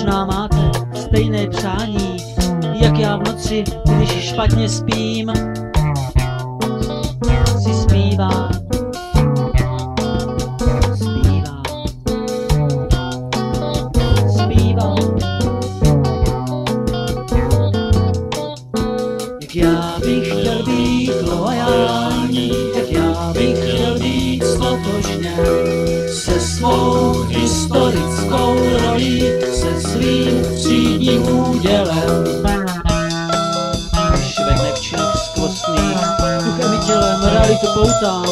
Možná máte stejné přání, jak já v noci, když špatně spím. Si zpívám, zpívám, zpívám. Jak já bych chtěl být loajální, jak já bych chtěl být stotožněn se svou historickou rolí, se svým třídním údělem. Švek nevčilých skvostných, duchem i tělem realitu poutám.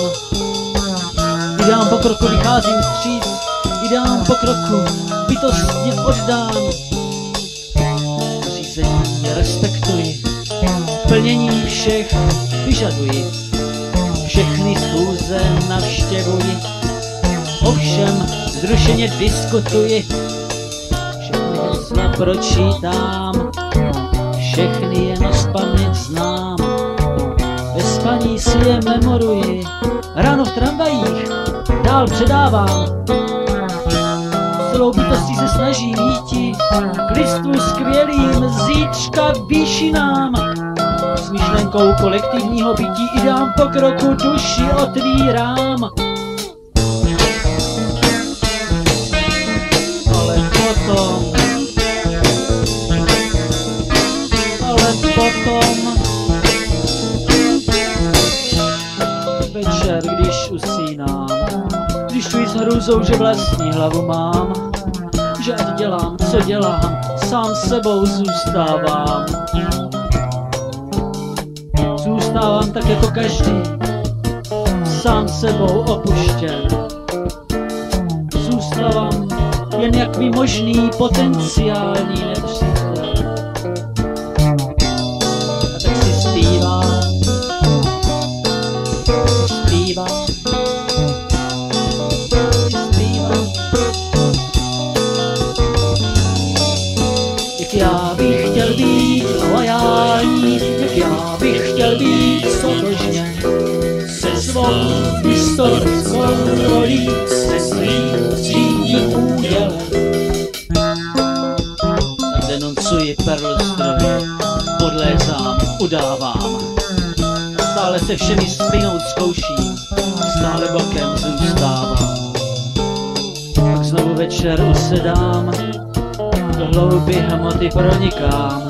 Ideám pokroku vycházím vstříc, ideám pokroku bytostně oddám. Řízení respektuji, plnění všech vyžaduji, všechny schůze navštěvuji, ovšem zrušeně diskutuji, všechny hesla pročítám, všechny jen nazpaměť znám, ve spaní si je memoruji, ráno v tramvajích dál předávám, celou bytostí se snažím míti k listu skvělým zítřka výšinám. S myšlenkou kolektivního bytí ideám pokroku duši otvírám. Ale potom večer, když usínám, zjišťuji s hrůzou, že vlastní hlavu mám, že ať dělám, co dělám, sám sebou zůstávám. Zůstávám tak jako každý, sám sebou opuštěn. Zůstávám jen jak možný potenciální nepřítel. A tak si zpívám, zpívám, zpívám. Jak já bych chtěl být loajální, jak já bych chtěl být stotožněn se svou historickou rolí, se svým třídním údělem. Tak denuncuji perlostroje, podlézám, udávám. Stále se všemi stejnou zkouším, stále bokem zůstávám. Pak znovu večer usedám, do hlouby hmoty pronikám.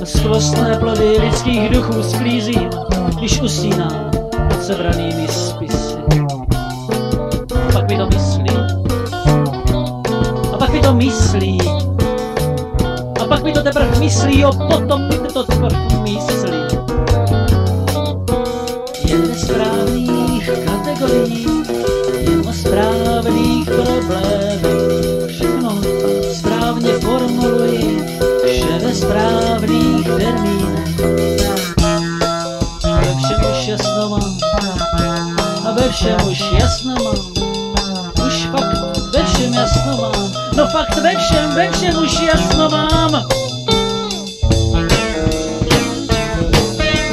Skvostné plody lidských duchů sklízím, když usínám pod sebranými spisy. A pak mi to myslí, a pak mi to myslí, a pak mi to teprv myslí, jo, potom mi to teprv myslí. Jen ve správných kategoriích, jen o správných problémech, všechno správně formuluji, vše ve správných termínech. Ve všem už jasno mám, a ve všem už jasno mám, už fakt ve všem jasno mám, no fakt ve všem už jasno mám.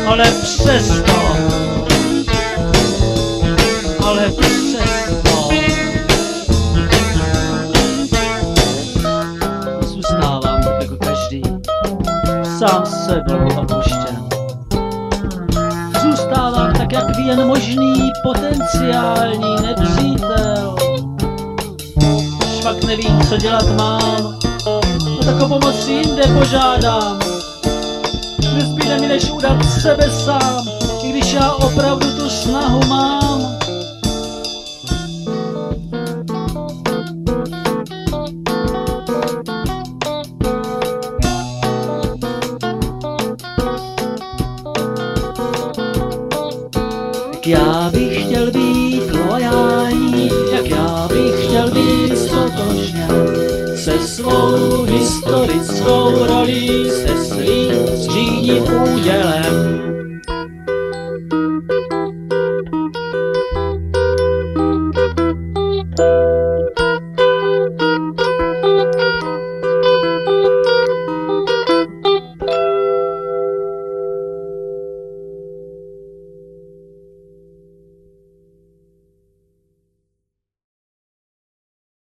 Ale přesto, zůstávám tak jako každý, sám sebou opuštěn. Zůstávám tak, jak jen možný potenciální nepřítel. Švak nevím, co dělat mám, no tak o pomoc jinde požádám. Nezbyde mi, než udat sebe sám, i když já opravdu tu snahu mám. Já bych chtěl být loajální, jak já bych chtěl být stotožněn se svou historickou rolí, se